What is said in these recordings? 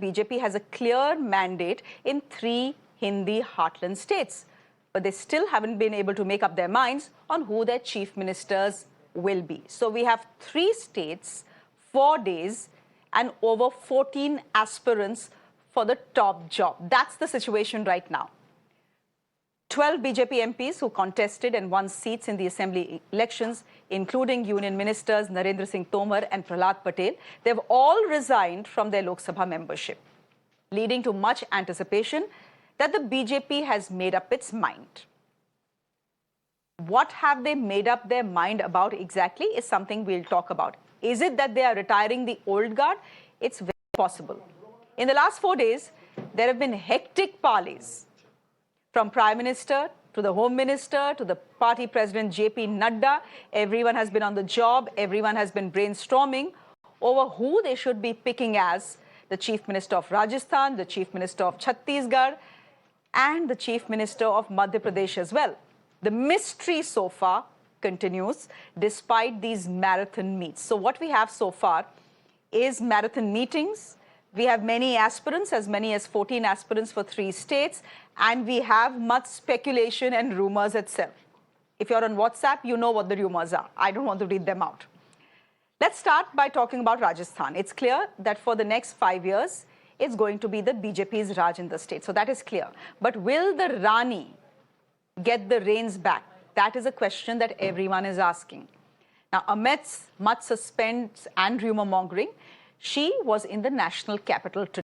BJP has a clear mandate in 3 Hindi heartland states, but they still haven't been able to make up their minds on who their chief ministers will be. So we have 3 states, 4 days, and over 14 aspirants for the top job. That's the situation right now. 12 BJP MPs who contested and won seats in the assembly elections, including Union Ministers Narendra Singh Tomar and Prahlad Patel, they've all resigned from their Lok Sabha membership, leading to much anticipation that the BJP has made up its mind. What have they made up their mind about exactly is something we'll talk about. Is it that they are retiring the old guard? It's very possible. In the last 4 days, there have been hectic parleys. From Prime Minister to the Home Minister to the party President JP Nadda, everyone has been on the job, everyone has been brainstorming over who they should be picking as the Chief Minister of Rajasthan, the Chief Minister of Chhattisgarh, and the Chief Minister of Madhya Pradesh as well. The mystery so far continues despite these marathon meets. So what we have so far is marathon meetings. We have many aspirants, as many as 14 aspirants for 3 states, and we have much speculation and rumors itself. If you're on WhatsApp, you know what the rumors are. I don't want to read them out. Let's start by talking about Rajasthan. It's clear that for the next 5 years, it's going to be the BJP's Raj in the state. So that is clear. But will the Rani get the reins back? That is a question that everyone is asking. Now, amidst much suspense and rumor mongering, she was in the national capital today.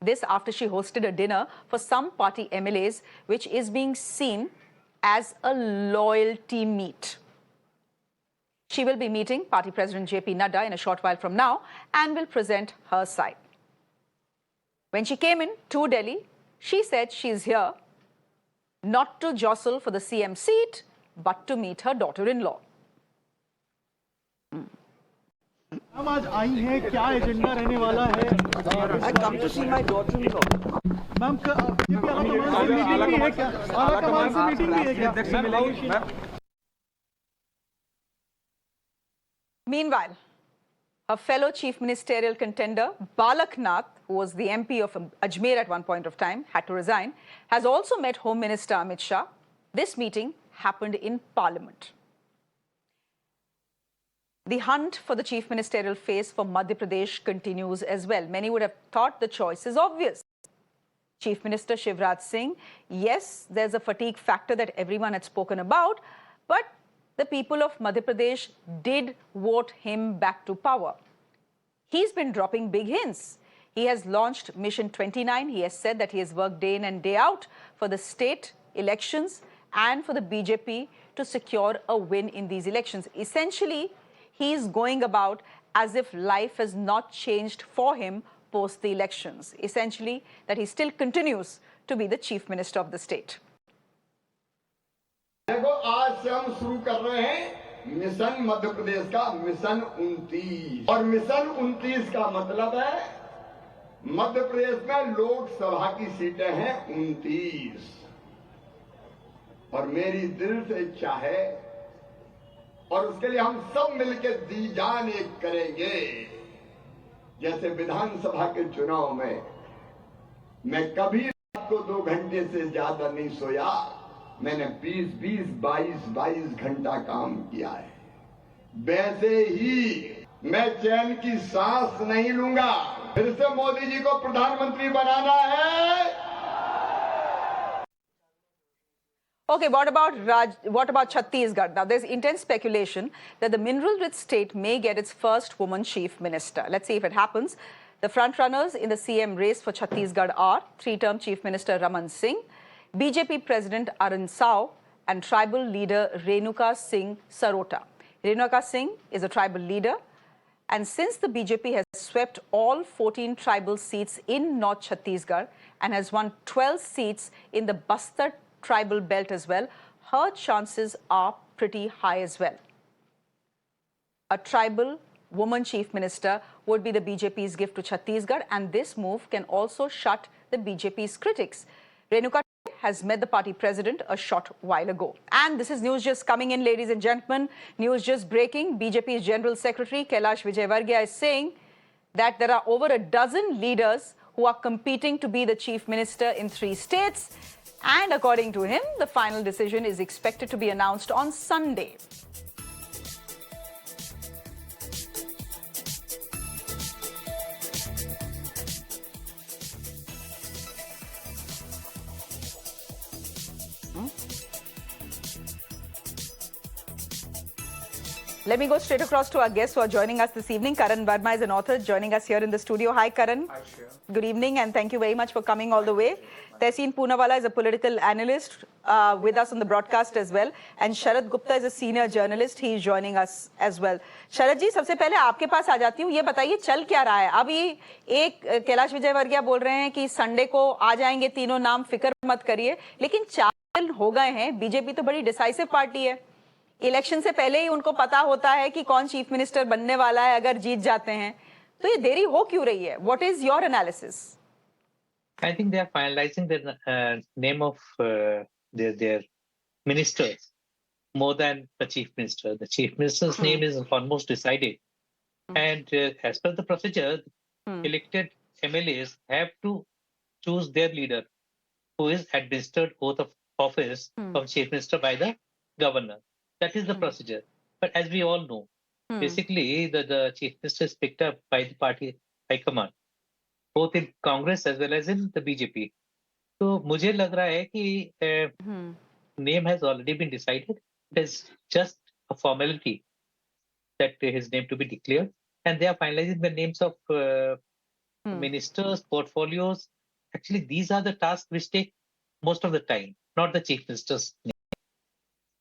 This after she hosted a dinner for some party MLAs, which is being seen as a loyalty meet. She will be meeting Party President JP Nadda in a short while from now and will present her side. When she came in to Delhi, she said she's here not to jostle for the CM seat, but to meet her daughter-in-law. हम आज आई हैं, क्या agenda रहने वाला है? I come to see my daughter-in-law. Ma'am BJP आला कमान से meeting भी है क्या? आला कमान से मीटिंग भी है क्या? Meanwhile, her fellow chief ministerial contender, Balak Nath, who was the MP of Ajmer at one point of time, had to resign, has also met Home Minister Amit Shah. This meeting happened in Parliament. The hunt for the chief ministerial face for Madhya Pradesh continues as well. Many would have thought the choice is obvious. Chief Minister Shivraj Singh, yes, there's a fatigue factor that everyone had spoken about, but the people of Madhya Pradesh did vote him back to power. He's been dropping big hints. He has launched Mission 29. He has said that he has worked day in and day out for the state elections and for the BJP to secure a win in these elections. Essentially, he's going about as if life has not changed for him post the elections. Essentially, that he still continues to be the chief minister of the state. देखो आज से हम शुरू कर रहे हैं mission Madhya Pradesh का mission 29 और मिशन 29 का मतलब है मध्य प्रदेश में लोकसभा की सीटें हैं 29 और मेरी दिल से इच्छा है और उसके लिए हम सब मिलकर दी जान एक करेंगे। जैसे विधानसभा के चुनाव में मैं कभी रात को 2 घंटे से ज्यादा नहीं सोया, मैंने 20-20, 22-22 घंटा काम किया है। वैसे ही मैं चैन की सांस नहीं लूंगा। फिर से मोदी जी को प्रधानमंत्री बनाना है। Okay, what about Chhattisgarh? Now, there's intense speculation that the mineral-rich state may get its first woman chief minister. Let's see if it happens. The frontrunners in the CM race for Chhattisgarh are 3-term Chief Minister Raman Singh, BJP President Arun Sao, and tribal leader Renuka Singh Sarota. Renuka Singh is a tribal leader, and since the BJP has swept all 14 tribal seats in North Chhattisgarh and has won 12 seats in the Bastar tribal belt as well, her chances are pretty high as well. A tribal woman chief minister would be the BJP's gift to Chhattisgarh, and this move can also shut the BJP's critics. Renuka has met the party president a short while ago. And this is news just coming in, ladies and gentlemen. News just breaking. BJP's General Secretary Kailash Vijayvargiya is saying that there are over a dozen leaders who are competing to be the chief minister in 3 states. And according to him, the final decision is expected to be announced on Sunday. Let me go straight across to our guests who are joining us this evening. Karan Verma is an author joining us here in the studio. Hi, Karan. Hi, Shreya. Good evening and thank you very much for coming all the way. Tehseen Poonawalla is a political analyst with us on the broadcast as well. And Sharad Gupta is a senior journalist. He is joining us as well. Sharad ji, सबसे पहले आपके पास आ जाती हूँ. ये बताइए चल क्या रहा है? अभी एक कैलाश विजयवर्गीय बोल रहे हैं कि संडे को आ जाएंगे तीनों नाम, फिक्र मत करिए. लेकिन 4 दिन हो गए हैं. बीजेपी तो बड़ी डिसाइसिव पार्टी है. इलेक्शन से पहले ही उनको पता होता है कि कौन चीफ मिनिस्टर बनने वाला है अगर जीत जाते हैं. तो ये देरी हो क्यों रही है? What is your analysis? I think they are finalizing the name of their ministers more than the chief minister. The chief minister's name is almost decided. And as per the procedure, elected MLAs have to choose their leader, who is administered oath of office of chief minister by the governor. That is the procedure. But as we all know, basically the chief minister is picked up by the party high command, both in Congress as well as in the BJP. So मुझे लग रहा है कि name has already been decided. It is just a formality that his name to be declared, and they are finalizing the names of ministers, portfolios. Actually, these are the tasks which take most of the time, not the chief minister's name.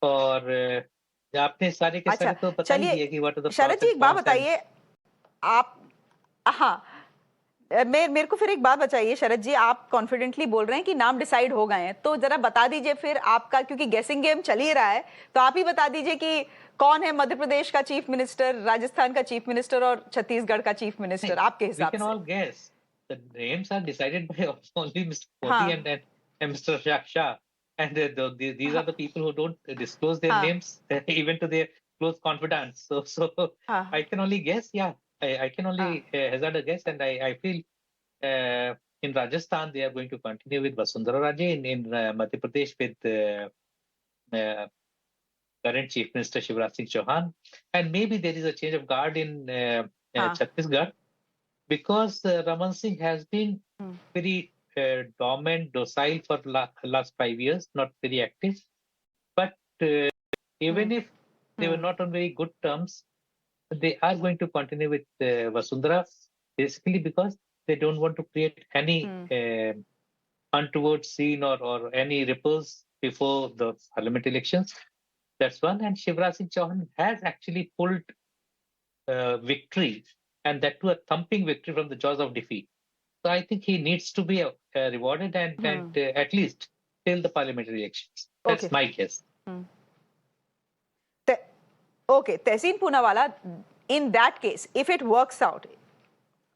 और आपने सारे के सारे तो बता ही दिए कि what are the शरद जी एक बात बताइए आप. हाँ, मेरे को फिर एक बात बताइए शरद जी, आप कॉन्फिडेंटली बोल रहे हैं कि नाम डिसाइड हो गए हैं, तो जरा बता दीजिए फिर आपका, क्योंकि गेसिंग गेम चल ही रहा है, तो आप ही बता दीजिए कि कौन है मध्य प्रदेश का चीफ मिनिस्टर, राजस्थान का चीफ मिनिस्टर और छत्तीसगढ़ का चीफ मिनिस्टर आपके हिसाब से. We can all guess. The names are decided by only Mr. Modi and Mr. Shah. And these are the people who don't disclose their names even to their close confidants. So I can only guess. Yeah, I can only hazard a guess, and I feel in Rajasthan they are going to continue with Vasundhara Raje. In Madhya Pradesh with current Chief Minister Shivraj Singh Chouhan, and maybe there is a change of guard in Chhattisgarh, because Raman Singh has been very dormant, docile for last 5 years, not very active. But even if they were not on very good terms, they are going to continue with Vasundhara, basically because they don't want to create any untoward scene or any ripples before the parliament elections. That's one. And Shivraj Singh Chouhan has actually pulled victory, and that too a thumping victory from the jaws of defeat. So I think he needs to be rewarded and at least till the parliamentary elections. That's my guess. Okay, Tehseen Poonawalla, in that case, if it works out,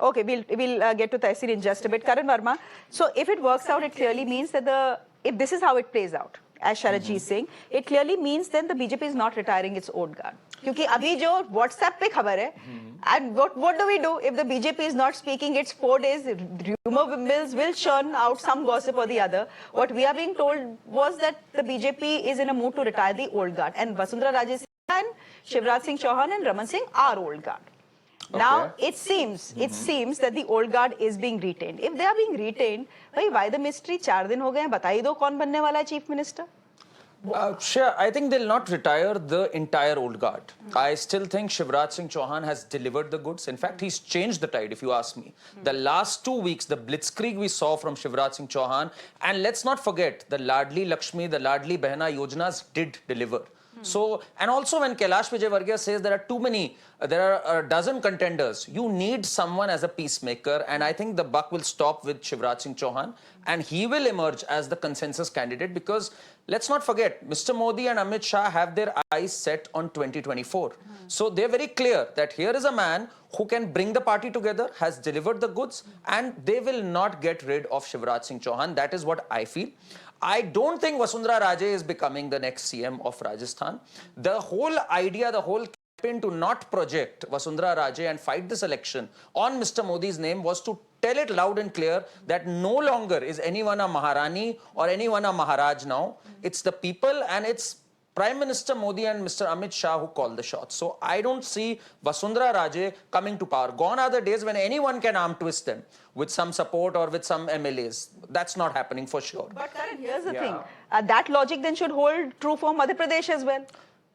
okay, we'll get to Tehseen in just a bit. Karan Verma, so if it works out, it clearly means that if this is how it plays out, as Sharad ji is saying, it clearly means then the BJP is not retiring its old guard. क्योंकि अभी जो WhatsApp पे खबर है, and what do we do if the BJP is not speaking? It's 4 days. Rumor mills will churn out some gossip or the other. What we are being told was that the BJP is in a mood to retire the old guard, and Vasundhara Raje and Shivraj Singh Chouhan and Raman Singh are old guard. Now it seems that the old guard is being retained. If they are being retained, why the mystery? 4 दिन हो गए हैं, बताइए दो कौन बनने वाला है chief minister? Shreya, I think they'll not retire the entire old guard. I still think Shivraj Singh Chouhan has delivered the goods. In fact, he's changed the tide, if you ask me. The last 2 weeks, the blitzkrieg we saw from Shivraj Singh Chouhan, and let's not forget, the Ladli Lakshmi, the Ladli Behna Yojanas did deliver. So, and also when Kailash Vijayvargiya says there are a dozen contenders, you need someone as a peacemaker, and I think the buck will stop with Shivraj Singh Chouhan, and he will emerge as the consensus candidate, because let's not forget, Mr. Modi and Amit Shah have their eyes set on 2024. So they're very clear that here is a man who can bring the party together, has delivered the goods, and they will not get rid of Shivraj Singh Chouhan. That is what I feel. I don't think Vasundhara Raje is becoming the next CM of Rajasthan. The whole idea, the whole campaign to not project Vasundhara Raje and fight this election on Mr. Modi's name was to tell it loud and clear that no longer is anyone a Maharani or anyone a Maharaj now. It's the people, and it's Prime Minister Modi and Mr. Amit Shah who call the shots. So I don't see Vasundhara Raje coming to power. Gone are the days when anyone can arm twist them with some support or with some MLAs. That's not happening for sure. But Karan, here's the thing. That logic then should hold true for Madhya Pradesh as well.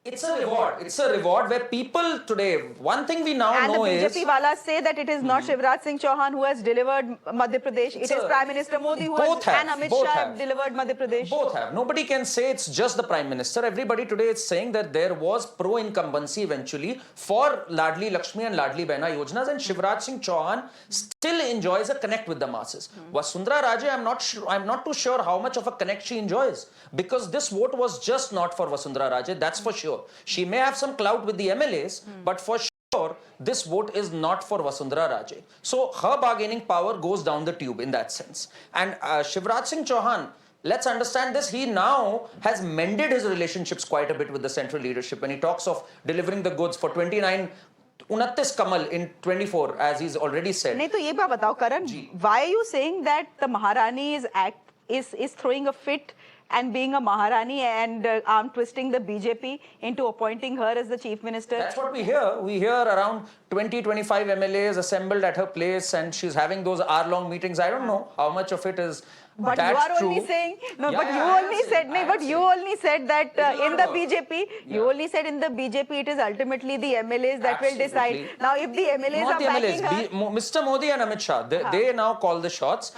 It's a reward. It's a reward where people today, one thing we now And know the is... BJP walas say that it is not Shivraj Singh Chouhan who has delivered Madhya Pradesh. It is Prime Minister Modi who has, and Amit Shah have delivered Madhya Pradesh. Both have. Nobody can say it's just the Prime Minister. Everybody today is saying that there was pro-incumbency eventually for Ladli Lakshmi and Ladli Behna Yojanas, and Shivraj Singh Chouhan still enjoys a connect with the masses. Vasundhara Raje, I'm not too sure how much of a connect she enjoys, because this vote was just not for Vasundhara Raje, that's for sure. She may have some clout with the MLAs, but for sure, this vote is not for Vasundhara Raje. So her bargaining power goes down the tube in that sense. And Shivraj Singh Chouhan, let's understand this, he now has mended his relationships quite a bit with the central leadership when he talks of delivering the goods for 29 Kamal in 24, as he's already said. नहीं तो ये बात बताओ Karan, why are you saying that the Maharani is throwing a fit and being a Maharani and arm twisting the BJP into appointing her as the Chief Minister? That's what we hear. We hear around 20-25 MLAs assembled at her place, and she's having those hour-long meetings. I don't know how much of it is but that you are true. only saying no. Yeah, but yeah, you I am only saying, said no. But you only said that in the BJP, you only said in the BJP it is ultimately the MLAs that will decide. Now, if the MLAs Not are the backing MLAs. her, Mr. Modi and Amit Shah, they now call the shots.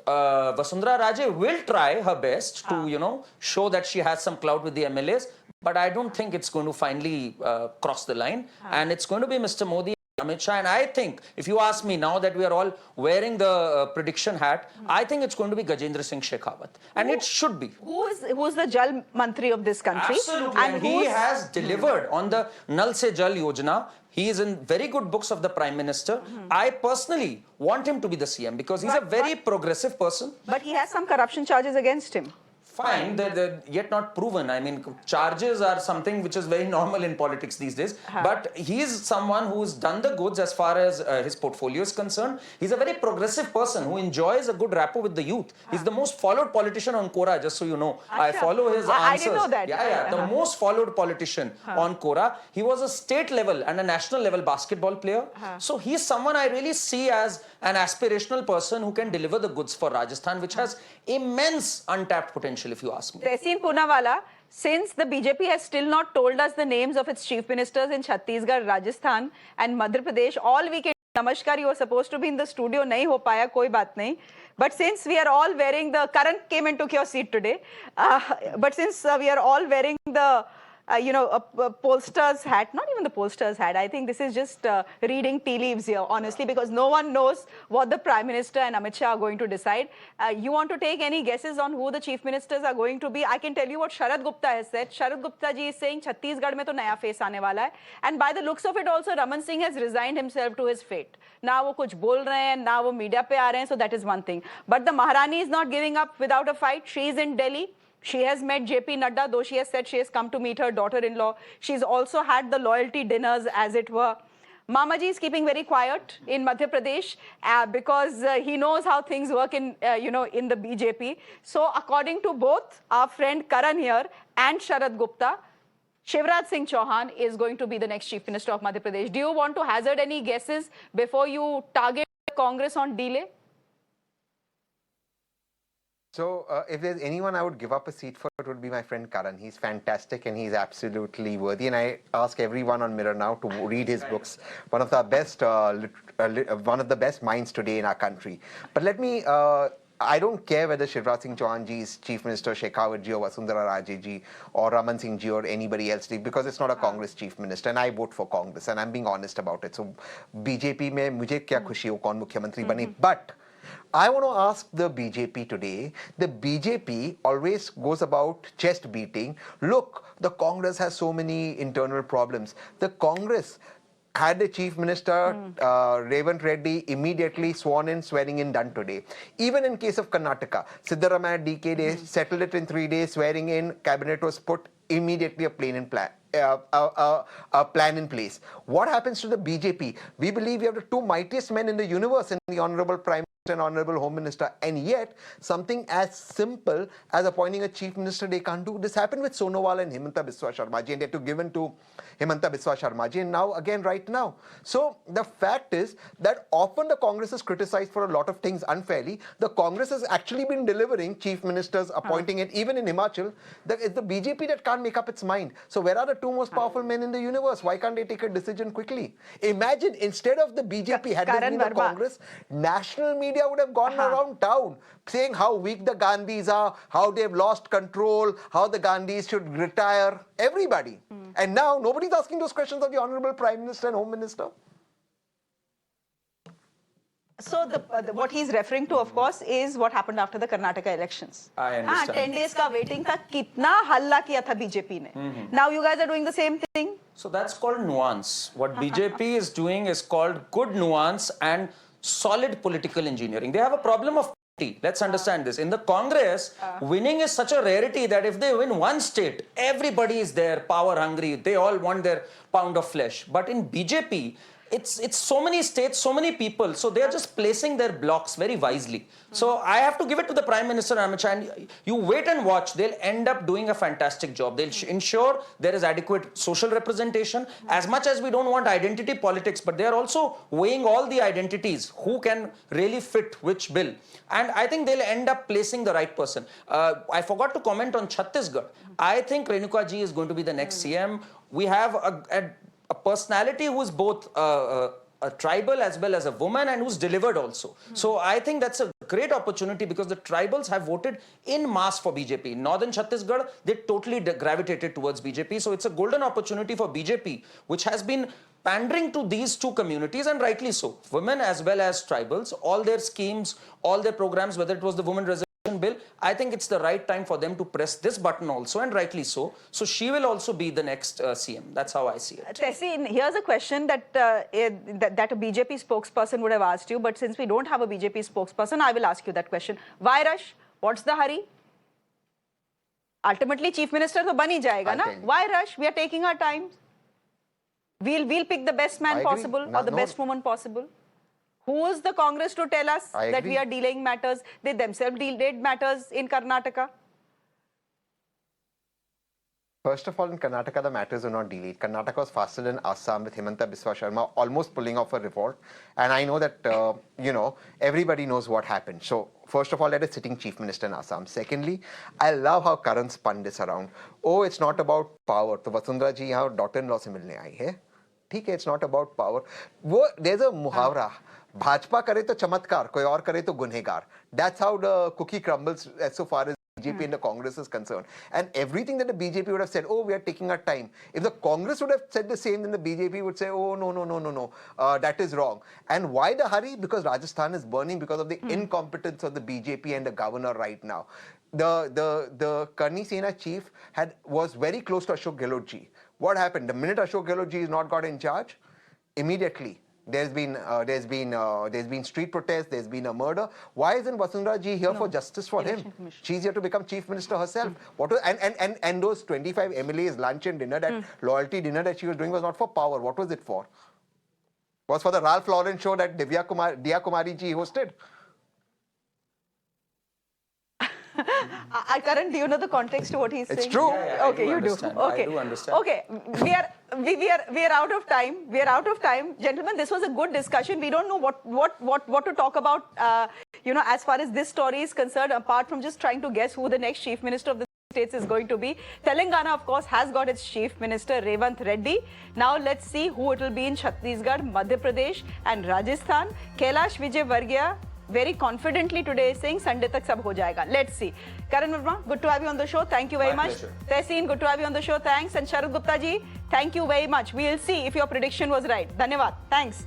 Vasundhara Raje will try her best to, show that she has some clout with the MLAs, but I don't think it's going to finally cross the line. And it's going to be Mr. Modi, Amit Shah, and I think, if you ask me now that we are all wearing the prediction hat, I think it's going to be Gajendra Singh Shekhawat. And it should be. who's the Jal Mantri of this country? Absolutely. And he has delivered on the Nal Se Jal Yojana. He is in very good books of the Prime Minister. I personally want him to be the CM because he's a very progressive person. But he has some corruption charges against him. Fine, they're yet not proven. I mean, charges are something which is very normal in politics these days. But he is someone who's done the goods as far as his portfolio is concerned. He's a very progressive person who enjoys a good rapport with the youth. He's the most followed politician on Quora, just so you know. I follow his answers. I didn't know that. Yeah. The most followed politician on Quora. He was a state level and a national level basketball player. So he's someone I really see as an aspirational person who can deliver the goods for Rajasthan, which has immense untapped potential, if you ask me. Tehseen Poonawala, since the BJP has still not told us the names of its chief ministers in Chhattisgarh, Rajasthan and Madhya Pradesh, all weekend, Namaskar, you were supposed to be in the studio, nahi ho paya, koi baat nahi. But since we are all wearing the, Karan came and took your seat today, but since we are all wearing the a pollster's hat, not even the pollster's hat. I think this is just reading tea leaves here, honestly, because no one knows what the Prime Minister and Amit Shah are going to decide. You want to take any guesses on who the Chief Ministers are going to be? I can tell you what Sharad Gupta has said. Sharad Gupta ji is saying Chhattisgarh mein to naya face aane wala hai. And by the looks of it also, Raman Singh has resigned himself to his fate. Na wo kuch bol rahe hain, na wo media pe aa rahe hain, so that is one thing. But the Maharani is not giving up without a fight. She is in Delhi. She has met JP Nadda, though she has said she has come to meet her daughter-in-law. She's also had the loyalty dinners, as it were. Mamaji is keeping very quiet in Madhya Pradesh because he knows how things work in, in the BJP. So according to both our friend Karan here and Sharad Gupta, Shivraj Singh Chouhan is going to be the next Chief Minister of Madhya Pradesh. Do you want to hazard any guesses before you target Congress on delay? So, if there's anyone I would give up a seat for, it would be my friend Karan. He's fantastic and he's absolutely worthy. And I ask everyone on Mirror now to read his books. One of the best minds today in our country. But let me. I don't care whether Shivraj Singh Chouhan ji is Chief Minister, Shekhawat ji or Vasundhara Raje ji or Raman Singh ji or anybody else, because it's not a Congress Chief Minister and I vote for Congress and I'm being honest about it. So, BJP mein mujhe kya khushi ho kaun mukhyamantri bane. But I want to ask the BJP today, the BJP always goes about chest beating. Look, the Congress has so many internal problems. The Congress had the Chief Minister, Revant Reddy, immediately swearing in done today. Even in case of Karnataka, Siddaramaiah DK, they settled it in 3 days, swearing in, cabinet was put immediately a plan in place. What happens to the BJP? We believe we have the two mightiest men in the universe in the Honorable Prime Minister and Honorable Home Minister, and yet something as simple as appointing a Chief Minister they can't do. This happened with Sonowal and Himanta Biswa Sharma Ji, and they had to give in to Himanta Biswa Sharma Ji, and now again right now. So the fact is that often the Congress is criticized for a lot of things unfairly. The Congress has actually been delivering Chief Ministers, appointing it, even in Himachal. It's the BJP that can't make up its mind. So where are the two most powerful men in the universe? Why can't they take a decision quickly? Imagine, instead of the BJP, had this been the Congress, national media would have gone around town saying how weak the Gandhis are, how they've lost control, how the Gandhis should retire, everybody. And now nobody's asking those questions of the Honorable Prime Minister and Home Minister. So what he's referring to, of course, is what happened after the Karnataka elections. I understand. 10 days ka waiting tha, kitna halla kiya tha BJP ne. Now you guys are doing the same thing. So that's called nuance. What BJP is doing is called good nuance and solid political engineering. They have a problem of party. Let's understand this. In the Congress, winning is such a rarity that if they win one state, everybody is there, power hungry. They all want their pound of flesh. But in BJP, it's so many states, so many people. So they are just placing their blocks very wisely. So I have to give it to the Prime Minister, Amit Shah, and you wait and watch. They'll end up doing a fantastic job. They'll ensure there is adequate social representation. As much as we don't want identity politics, but they are also weighing all the identities. Who can really fit which bill? And I think they'll end up placing the right person. I forgot to comment on Chhattisgarh. I think Renuka ji is going to be the next CM. We have a personality who is both a tribal as well as a woman and who's delivered also. So I think that's a great opportunity because the tribals have voted in mass for BJP. In northern Chhattisgarh, they totally gravitated towards BJP. So it's a golden opportunity for BJP, which has been pandering to these two communities, and rightly so. Women as well as tribals, all their schemes, all their programs, whether it was the Women Reservation Bill, I think it's the right time for them to press this button also, and rightly so. So she will also be the next CM. That's how I see it. Tessie, here's a question that that a BJP spokesperson would have asked you, but since we don't have a BJP spokesperson, I will ask you that question. Why rush? What's the hurry? Ultimately, Chief Minister to bani jayega, na? Why rush? We are taking our time. We'll pick the best man possible or the best woman possible. Who is the Congress to tell us that we are delaying matters? They themselves delayed matters in Karnataka. First of all, in Karnataka, the matters are not delayed. Karnataka was faster than Assam with Himanta Biswa Sharma almost pulling off a revolt. And I know that, everybody knows what happened. So, first of all, let a sitting Chief Minister in Assam. Secondly, I love how Karan spun this around. Oh, it's not about power. So, Vasundhara ji yahan daughter-in-law se milne aayi hai. ठीक है, it's not about power. There's a muhavra. Bhajpa करे तो चमत्कार, कोई और करे तो गुनहगार. That's how the cookie crumbles as so far as BJP and the Congress is concerned. And everything that the BJP would have said, oh, we are taking our time. If the Congress would have said the same, then the BJP would say, oh, no, that is wrong. And why the hurry? Because Rajasthan is burning because of the incompetence of the BJP and the governor right now. The Karni Sena chief was very close to Ashok Gehlot ji. What happened? The minute Ashok Gehlot ji is not got in charge, immediately there's been street protests, there's been a murder. Why isn't Vasundhara ji here for justice for him? She's here to become Chief Minister herself. And those 25 MLAs lunch and dinner, that loyalty dinner that she was doing was not for power. What was it for? It was for the Ralph Lauren show that Diya Kumari ji hosted. Karan, do you know the context to what he's saying? It's true. Okay, you do. Okay. I do understand. Okay, we are out of time. We are out of time, gentlemen. This was a good discussion. We don't know what to talk about. As far as this story is concerned, apart from just trying to guess who the next Chief Minister of the states is going to be. Telangana, of course, has got its Chief Minister, Revant Reddy. Now let's see who it will be in Chhattisgarh, Madhya Pradesh, and Rajasthan. Kailash Vijayvargiya very confidently today saying Sunday tak sab ho jayega. Let's see. Karan Verma, good to have you on the show. Thank you very much. Tehseen, good to have you on the show. Thanks. And Sharad Gupta ji, thank you very much. We'll see if your prediction was right. Dhanyavad. Thanks.